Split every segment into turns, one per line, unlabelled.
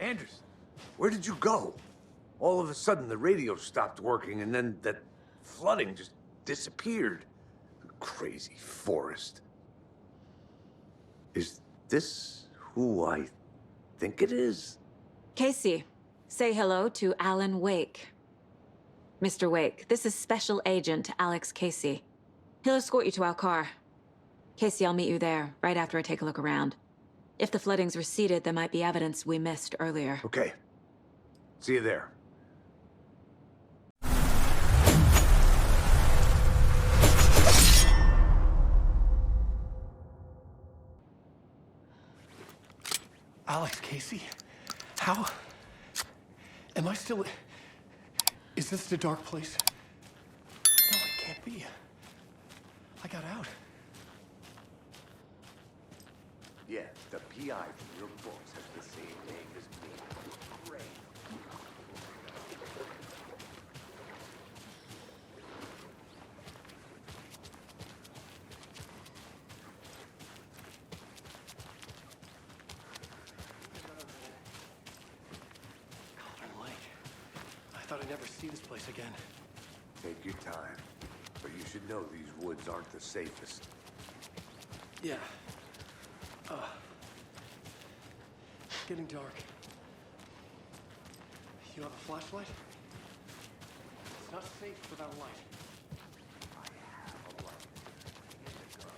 Anderson, where did you go? All of a sudden, the radio stopped working, and then that flooding just disappeared. Crazy forest. Is this who I think it is?
Casey, say hello to Alan Wake. Mr. Wake, this is Special Agent Alex Casey. He'll escort you to our car. Casey, I'll meet you there, right after I take a look around. If the flooding's receded, there might be evidence we missed earlier.
Okay. See you there.
Alex, Casey? How? Am I still... Is this the dark place? No, it can't be. I got out.
Yeah, the PI from your books has the same name as me. Great.
Cauldron Lake. I thought I'd never see this place again.
Take your time. But you should know these woods aren't the safest.
Yeah. Getting dark. You have a flashlight? It's not safe without a light.
I have a light. Here's a gun.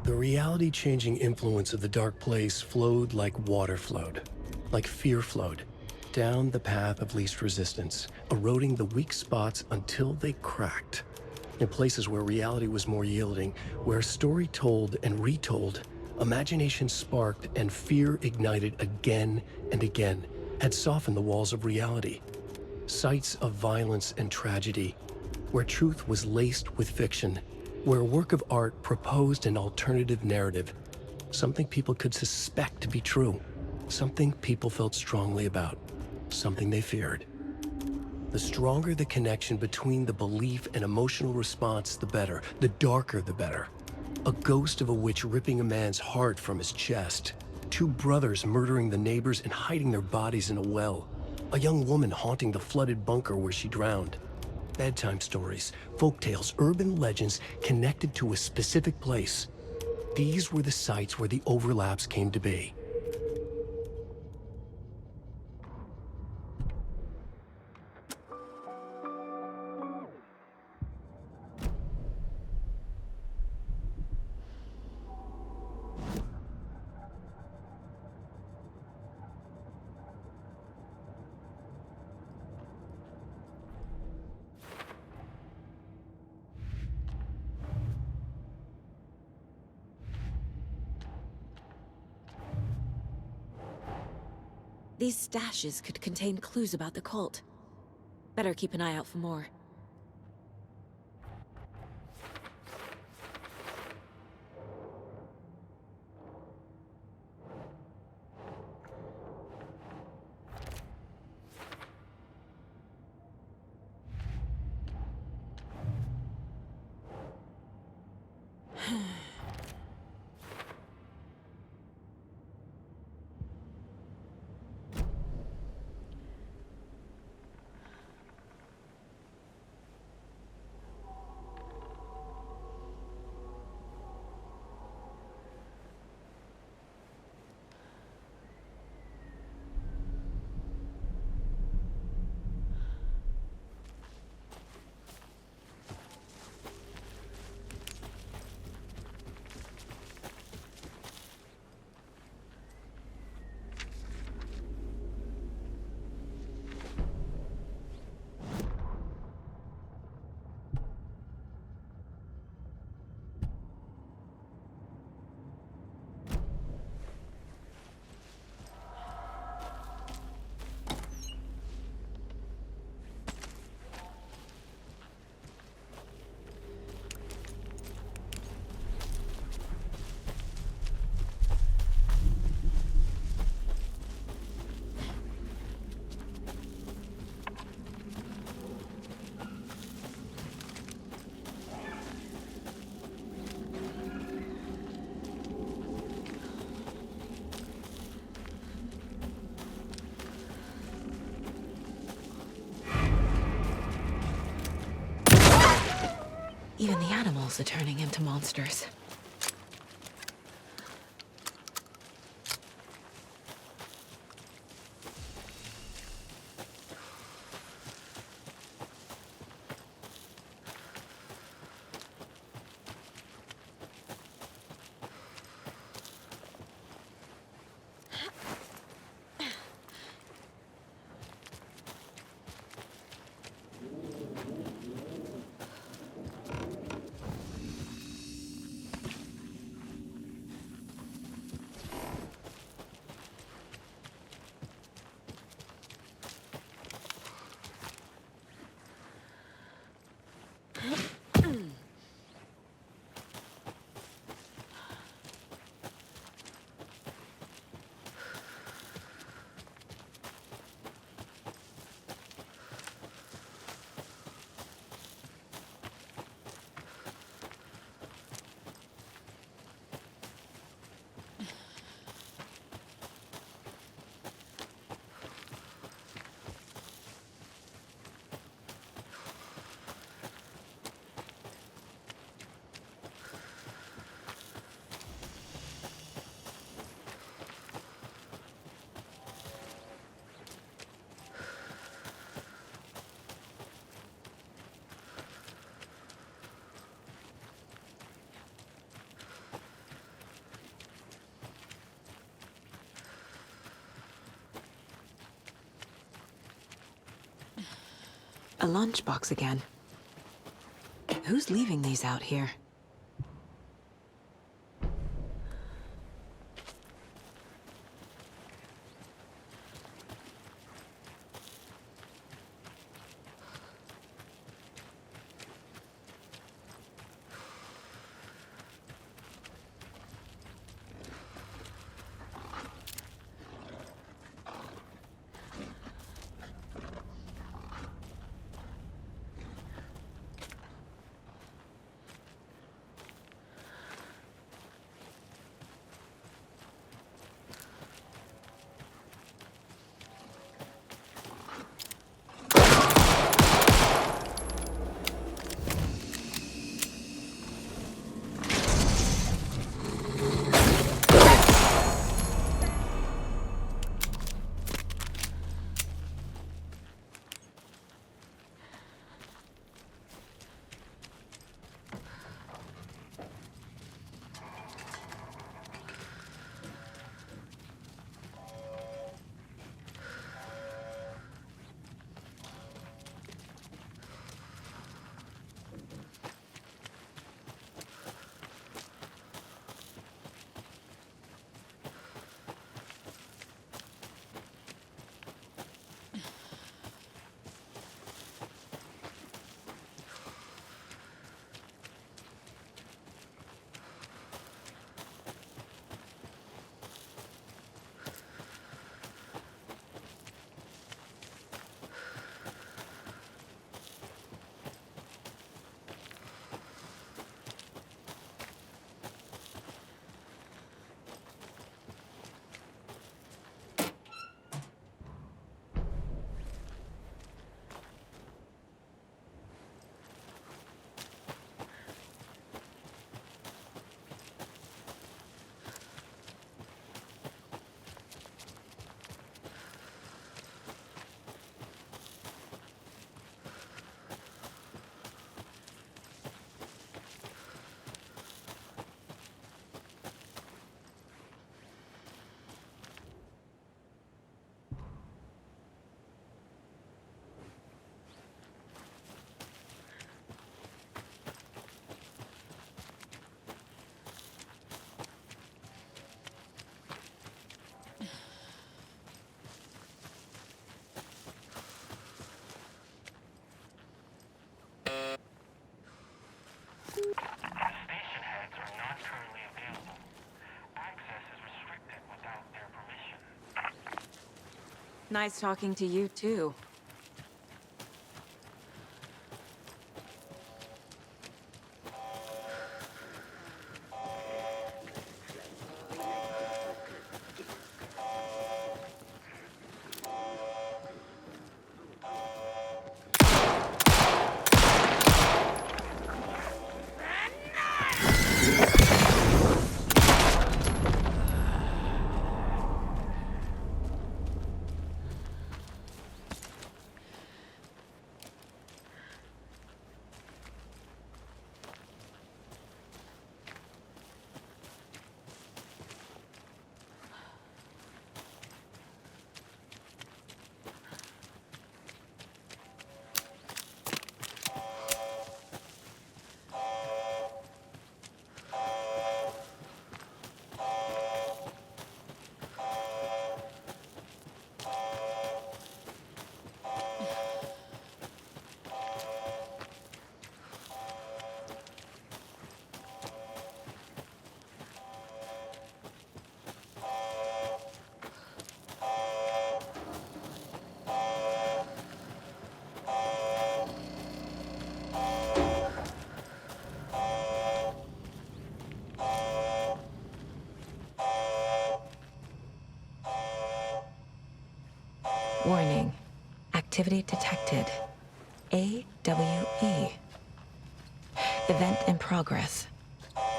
The reality-changing influence of the dark place flowed like water flowed, like fear flowed, down the path of least resistance, eroding the weak spots until they cracked. In places where reality was more yielding, where story told and retold, imagination sparked and fear ignited again and again, had softened the walls of reality. Sites of violence and tragedy, where truth was laced with fiction, where a work of art proposed an alternative narrative, something people could suspect to be true, something people felt strongly about, something they feared. The stronger the connection between the belief and emotional response, the better. The darker, the better. A ghost of a witch ripping a man's heart from his chest. Two brothers murdering the neighbors and hiding their bodies in a well. A young woman haunting the flooded bunker where she drowned. Bedtime stories, folktales, urban legends connected to a specific place. These were the sites where the overlaps came to be.
These stashes could contain clues about the cult. Better keep an eye out for more. Even the animals are turning into monsters. A lunchbox again. Who's leaving these out here?
Station heads are not currently available. Access is restricted without their permission.
Nice talking to you, too. Warning. Activity detected. AWE. Event in progress.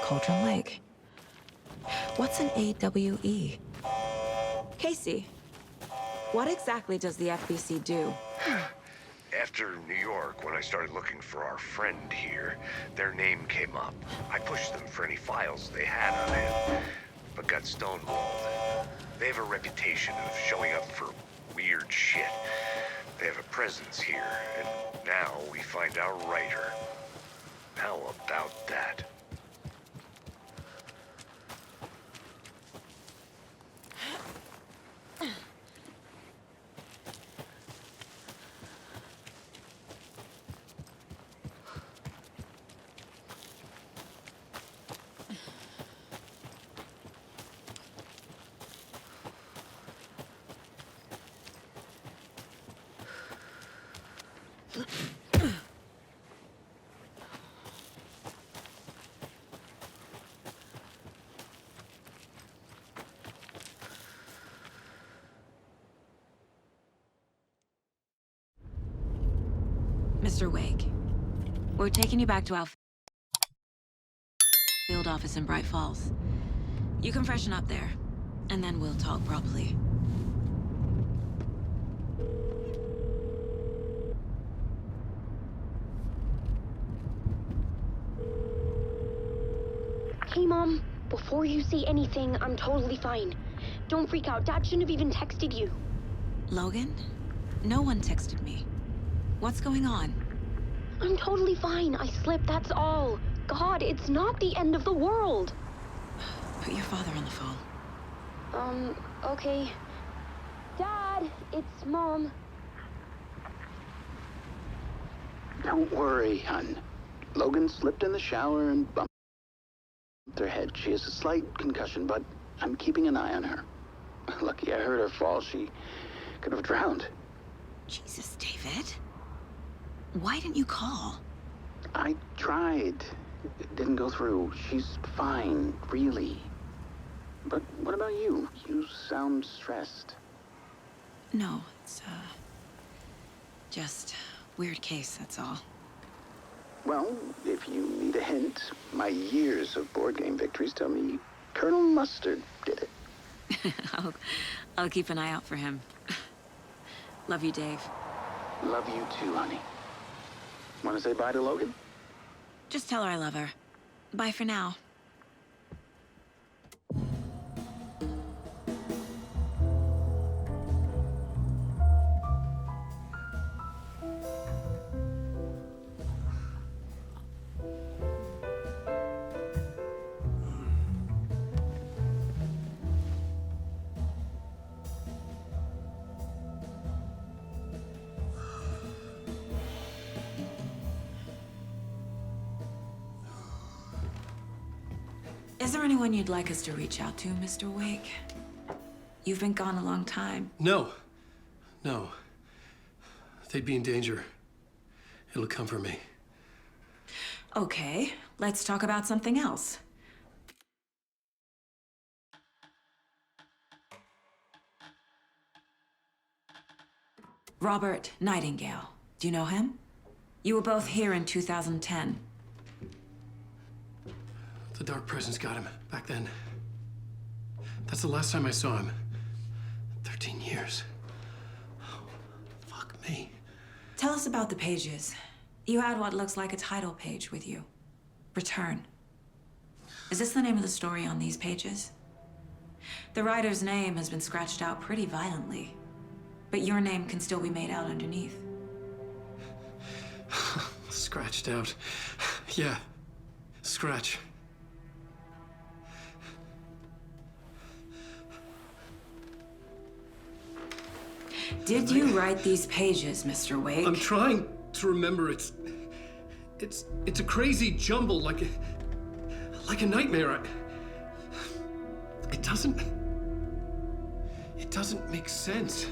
Cauldron Lake. What's an AWE? Casey, what exactly does the FBC do?
After New York, when I started looking for our friend here, their name came up. I pushed them for any files they had on him, but got stonewalled. They have a reputation of showing up for weird shit. They have a presence here, and now we find our writer. How about that?
Mr. Wake, we're taking you back to our field office in Bright Falls. You can freshen up there, and then we'll talk properly.
Hey, Mom. Before you say anything, I'm totally fine. Don't freak out. Dad shouldn't have even texted you.
Logan? No one texted me. What's going on?
I'm totally fine. I slipped, that's all. God, it's not the end of the world.
Put your father on the phone.
Okay. Dad, it's Mom.
Don't worry, hon. Logan slipped in the shower and bumped her head. She has a slight concussion, but I'm keeping an eye on her. Lucky I heard her fall. She could have drowned.
Jesus, David. Why didn't you call?
I tried. It didn't go through. She's fine, really. But what about you? You sound stressed.
No, it's, just weird case, that's all.
Well, if you need a hint, my years of board game victories tell me Colonel Mustard did it.
I'll keep an eye out for him. Love you, Dave.
Love you too, honey. Want to say bye to Logan?
Just tell her I love her. Bye for now. Is there anyone you'd like us to reach out to, Mr. Wake? You've been gone a long time.
No. No. They'd be in danger. It'll come for me.
Okay, let's talk about something else. Robert Nightingale. Do you know him? You were both here in 2010.
The Dark Presence got him back then. That's the last time I saw him. 13 years. Oh, fuck me.
Tell us about the pages. You had what looks like a title page with you. Return. Is this the name of the story on these pages? The writer's name has been scratched out pretty violently, but your name can still be made out underneath.
Scratched out. Yeah. Scratch.
Did you write these pages, Mr. Wake?
I'm trying to remember. It's a crazy jumble, like a nightmare. It doesn't make sense.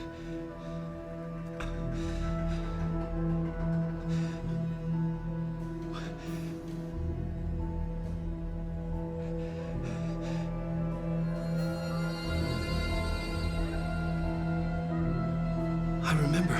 I remember.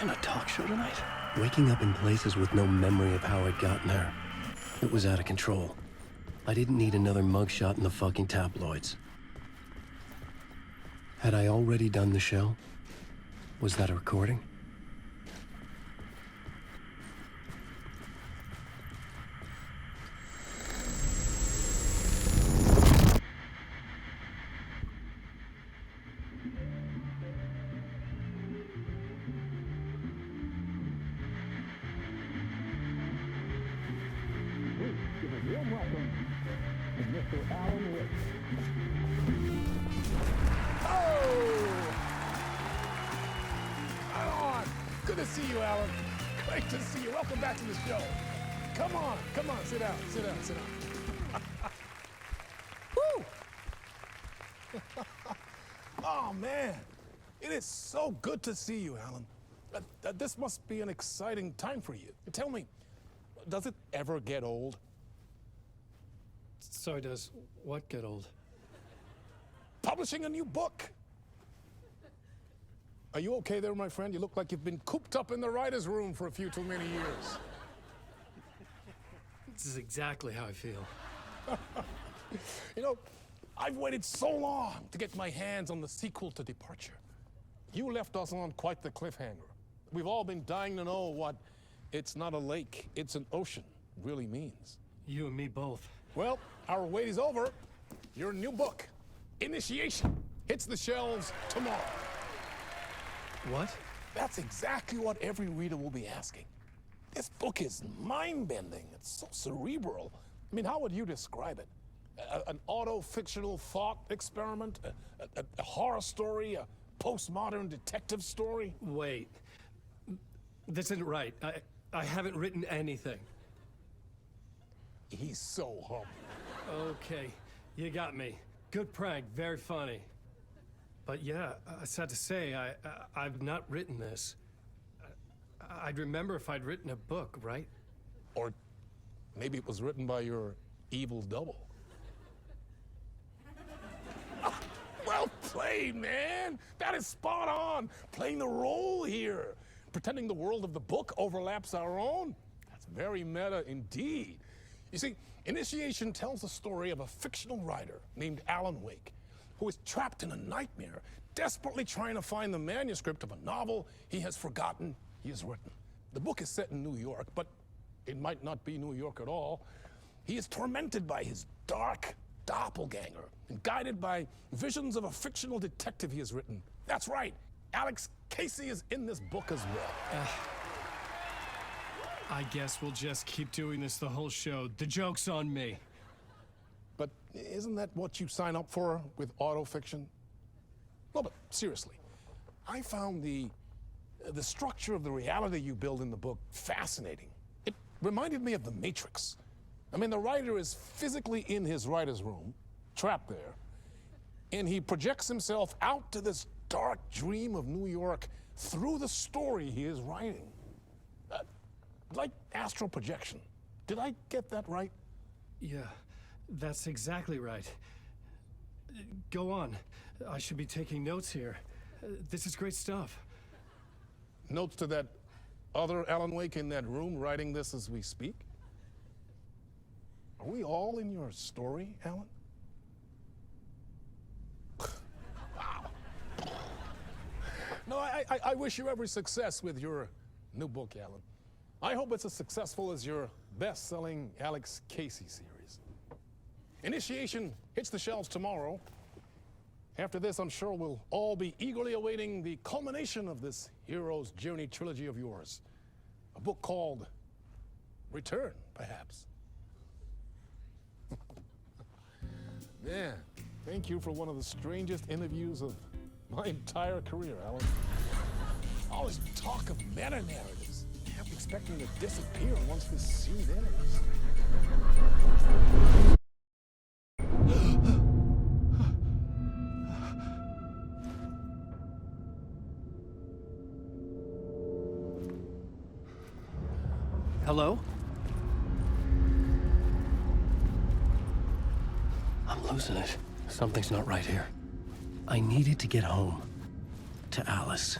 on a talk show tonight?
Waking up in places with no memory of how I'd gotten there. It was out of control. I didn't need another mugshot in the fucking tabloids. Had I already done the show? Was that a recording?
Good to see you, Alan. Great to see you. Welcome back to the show. Come on, sit down. Woo! Oh, man. It is so good to see you, Alan. This must be an exciting time for you. Tell me, does it ever get old?
So does what get old?
Publishing a new book. Are you okay there, my friend? You look like you've been cooped up in the writer's room for a few too many years.
This is exactly how I feel.
You know, I've waited so long to get my hands on the sequel to Departure. You left us on quite the cliffhanger. We've all been dying to know what "it's not a lake, it's an ocean" really means.
You and me both.
Well, our wait is over. Your new book, Initiation, hits the shelves tomorrow.
What?
That's exactly what every reader will be asking. This book is mind-bending. It's so cerebral. I mean, how would you describe it? An auto-fictional thought experiment? A horror story? A postmodern detective story?
Wait. This isn't right. I haven't written anything.
He's so humble.
Okay, you got me. Good prank, very funny. But yeah, sad to say, I've not written this. I'd remember if I'd written a book, right?
Or maybe it was written by your evil double. Well played, man. That is spot on. Playing the role here. Pretending the world of the book overlaps our own. That's very meta indeed. You see, Initiation tells the story of a fictional writer named Alan Wake, who is trapped in a nightmare, desperately trying to find the manuscript of a novel he has forgotten he has written. The book is set in New York, but it might not be New York at all. He is tormented by his dark doppelganger and guided by visions of a fictional detective he has written. That's right, Alex Casey is in this book as well.
I guess we'll just keep doing this the whole show. The joke's on me.
But isn't that what you sign up for with autofiction? No, but seriously, I found the structure of the reality you build in the book fascinating. It reminded me of The Matrix. I mean, the writer is physically in his writer's room, trapped there, and he projects himself out to this dark dream of New York through the story he is writing. Like astral projection. Did I get that right?
Yeah, that's exactly right. Go on. I should be taking notes here. This is great stuff.
Notes to that other Alan Wake in that room writing this as we speak? Are we all in your story, Alan? Wow. No, I wish you every success with your new book, Alan. I hope it's as successful as your best-selling Alex Casey series. Initiation hits the shelves tomorrow. After this, I'm sure we'll all be eagerly awaiting the culmination of this hero's journey trilogy of yours. A book called Return, perhaps. Man, thank you for one of the strangest interviews of my entire career, Alan. All this talk of meta-narratives. I'm expecting to disappear once this scene ends.
Hello? I'm losing it. Something's not right here. I needed to get home. To Alice.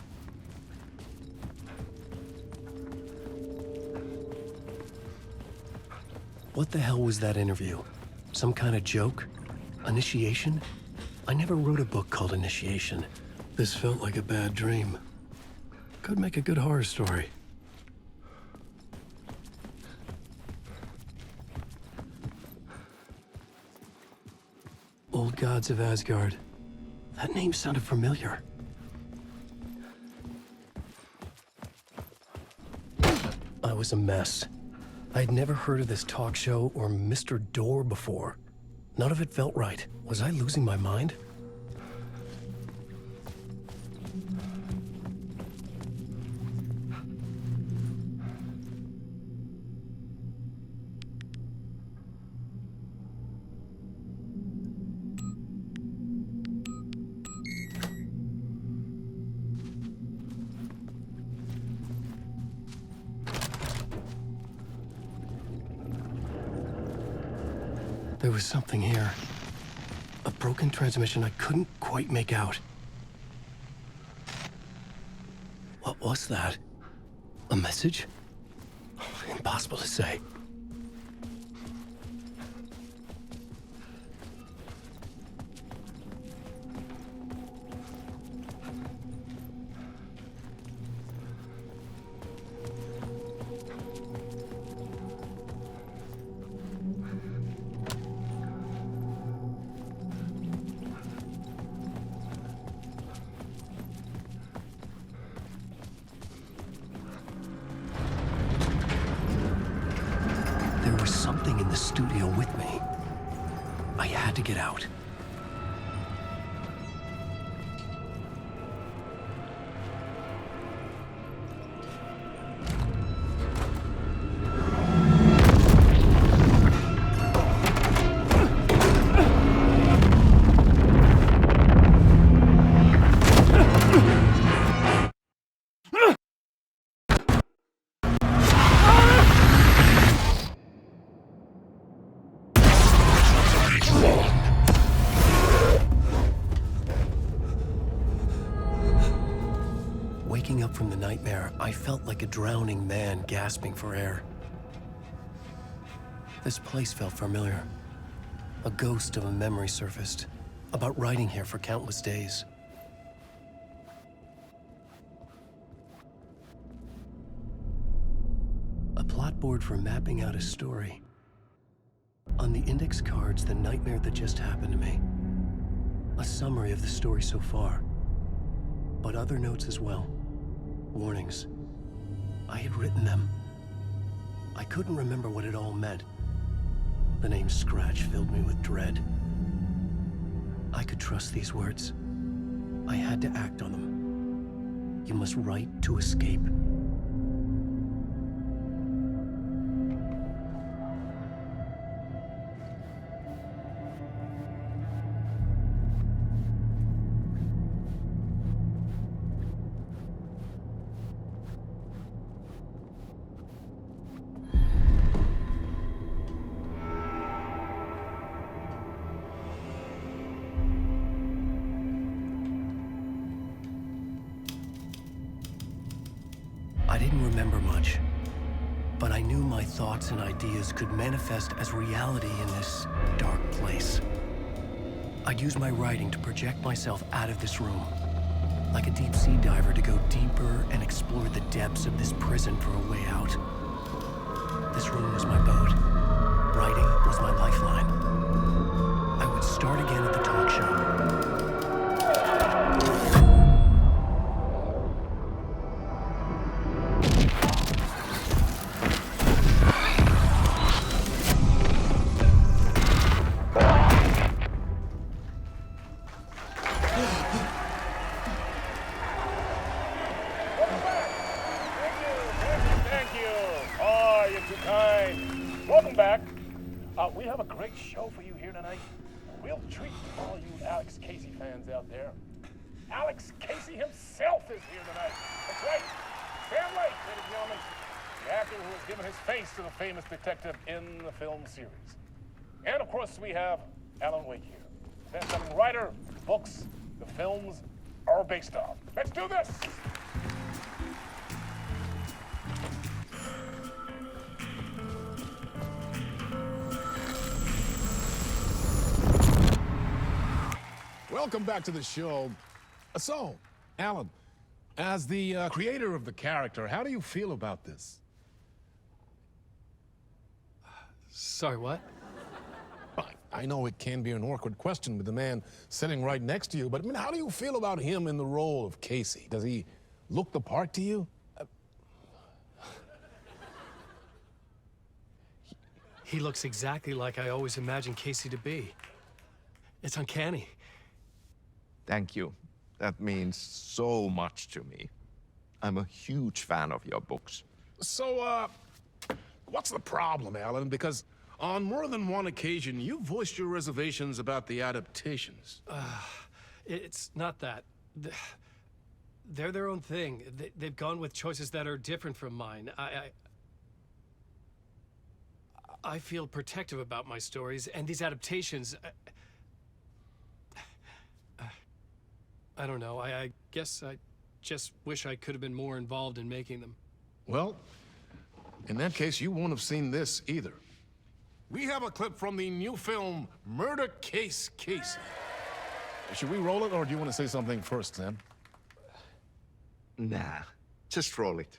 What the hell was that interview? Some kind of joke? Initiation? I never wrote a book called Initiation. This felt like a bad dream. Could make a good horror story. Old Gods of Asgard. That name sounded familiar. I was a mess. I'd never heard of this talk show or Mr. Door before. None of it felt right. Was I losing my mind? There was something here. A broken transmission I couldn't quite make out. What was that? A message? Impossible to say. There was something in the studio with me. I had to get out. Waking up from the nightmare, I felt like a drowning man gasping for air. This place felt familiar. A ghost of a memory surfaced, about riding here for countless days. A plot board for mapping out a story. On the index cards, the nightmare that just happened to me. A summary of the story so far, but other notes as well. Warnings. I had written them. I couldn't remember what it all meant. The name Scratch filled me with dread. I could trust these words. I had to act on them. You must write to escape. I didn't remember much, but I knew my thoughts and ideas could manifest as reality in this dark place. I'd use my writing to project myself out of this room, like a deep-sea diver to go deeper and explore the depths of this prison for a way out. This room was my boat. Writing was my lifeline. I would start again at the talk show.
Welcome back. We have a great show for you here tonight. A real treat for all you Alex Casey fans out there. Alex Casey himself is here tonight. That's right. Sam Lake, ladies and gentlemen. The actor who has given his face to the famous detective in the film series. And of course, we have Alan Wake here. Best-selling writer, books, the films are based on. Let's do this! welcome back to the show. So, Alan, as the creator of the character, how do you feel about this?
Sorry, what?
I know it can be an awkward question with the man sitting right next to you, but I mean, how do you feel about him in the role of Casey? Does he look the part to you?
He looks exactly like I always imagined Casey to be. It's uncanny.
Thank you. That means so much to me. I'm a huge fan of your books.
So, what's the problem, Alan? Because on more than one occasion, you voiced your reservations about the adaptations.
It's not that. They're their own thing. They've gone with choices that are different from mine. I feel protective about my stories, and these adaptations... I don't know. I guess I just wish I could have been more involved in making them.
Well, in that case, you won't have seen this either. We have a clip from the new film, Murder Case Casey. Should we roll it, or do you want to say something first, Sam?
Nah, just roll it.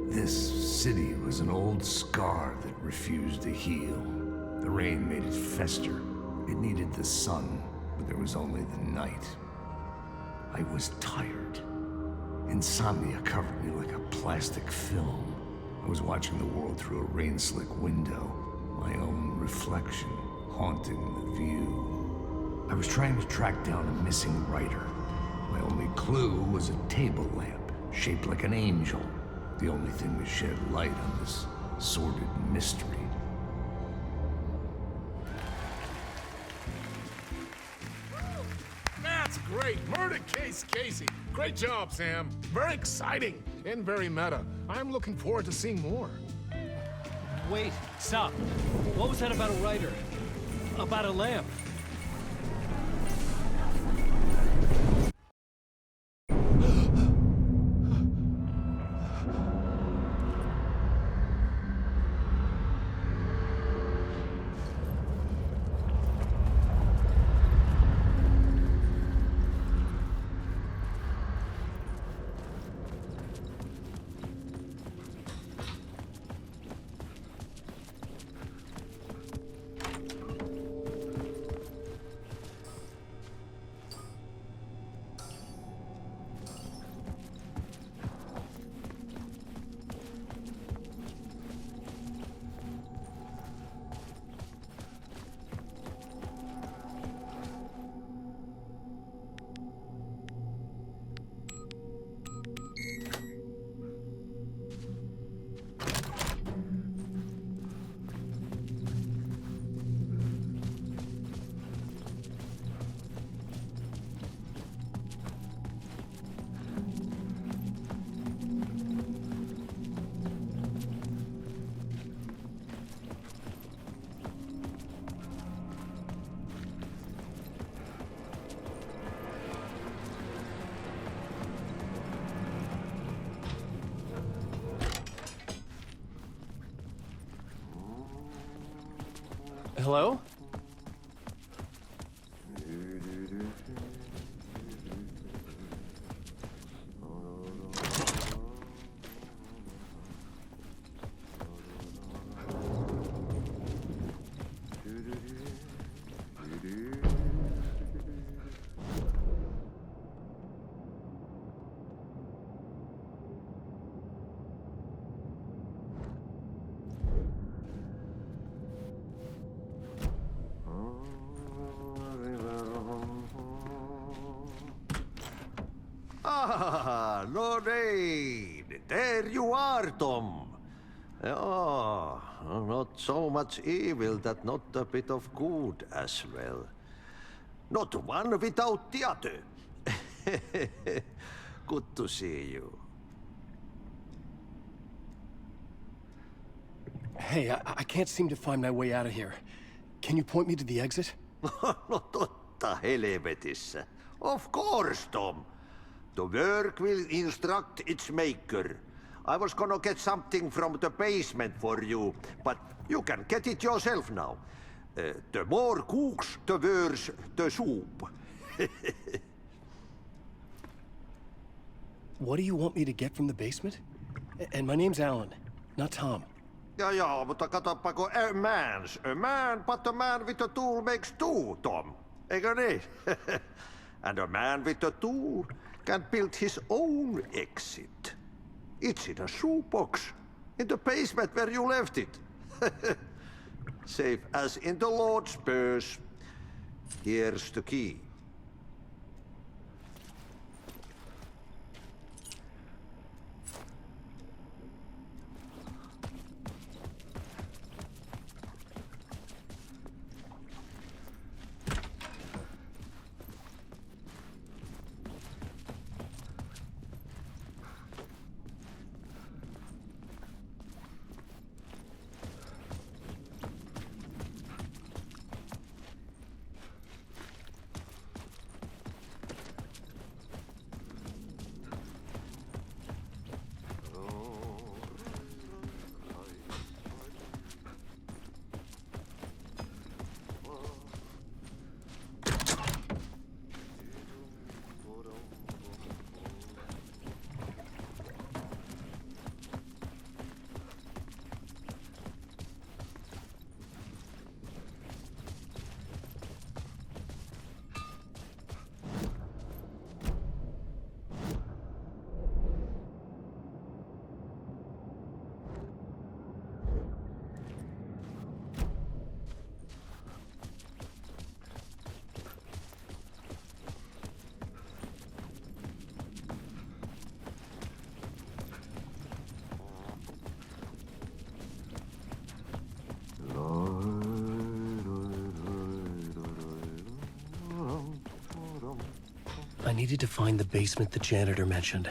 This city was an old scar that refused to heal. The rain made it fester. It needed the sun, but there was only the night. I was tired. Insomnia covered me like a plastic film. I was watching the world through a rain-slick window, my own reflection haunting the view. I was trying to track down a missing writer. My only clue was a table lamp, shaped like an angel. The only thing that shed light on this sordid mystery.
That's great! Murder Case Casey! Great job, Sam. Very exciting and very meta. I'm looking forward to seeing more.
Wait, stop. What was that about a writer? About a lamp? Hello?
Ah, Lorraine! There you are, Tom. Oh, not so much evil that not a bit of good as well. Not one without the other. Good to see you.
Hey, I can't seem to find my way out of here. Can you point me to the exit?
No totta helvetissä. Of course, Tom. The work will instruct its maker. I was gonna get something from the basement for you, but you can get it yourself now. The more cooks, the worse the soup.
What do you want me to get from the basement? And my name's Alan, not Tom.
Ja, mutta katoppa kun a man, but a man with a tool makes two, Tom. Eikö niin? And a man with a tool can build his own exit. It's in a shoebox, in the basement where you left it. Safe as in the Lord's purse. Here's the key.
I needed to find the basement the janitor mentioned.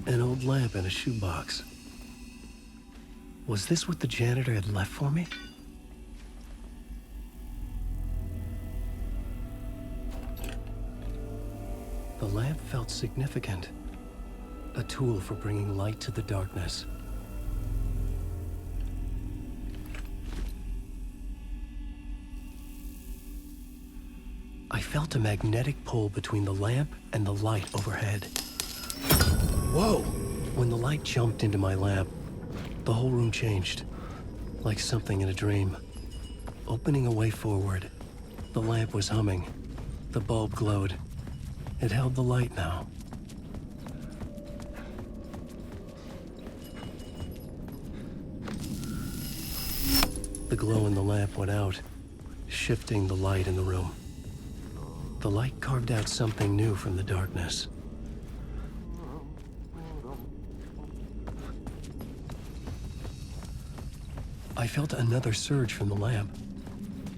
An old lamp in a shoebox. Was this what the janitor had left for me? The lamp felt significant. A tool for bringing light to the darkness. I felt a magnetic pull between the lamp and the light overhead. Whoa! When the light jumped into my lamp, the whole room changed, like something in a dream. Opening a way forward, the lamp was humming. The bulb glowed. It held the light now. The glow in the lamp went out, shifting the light in the room. The light carved out something new from the darkness. I felt another surge from the lamp.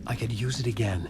I could use it again.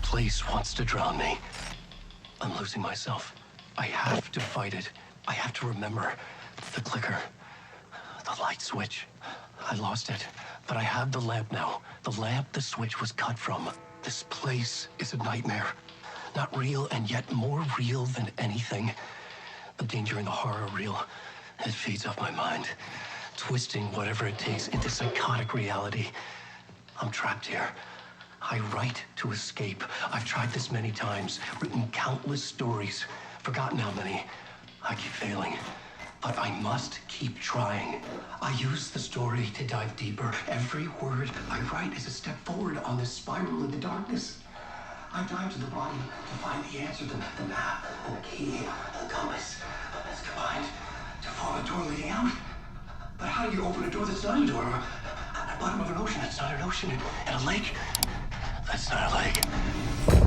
Place wants to drown me. I'm losing myself. I have to fight it. I have to remember. The clicker. The light switch. I lost it. But I have the lamp now. The lamp the switch was cut from. This place is a nightmare. Not real, and yet more real than anything. The danger and the horror real. It feeds off my mind. Twisting whatever it takes into psychotic reality. I'm trapped here. I write to escape. I've tried this many times, written countless stories, forgotten how many. I keep failing, but I must keep trying. I use the story to dive deeper. Every word I write is a step forward on this spiral in the darkness. I dive to the bottom to find the answer, the map, and the key, and the compass. It's combined to form a door leading out. But how do you open a door that's not a door? At the bottom of an ocean that's not an ocean, and a lake that's not a lake.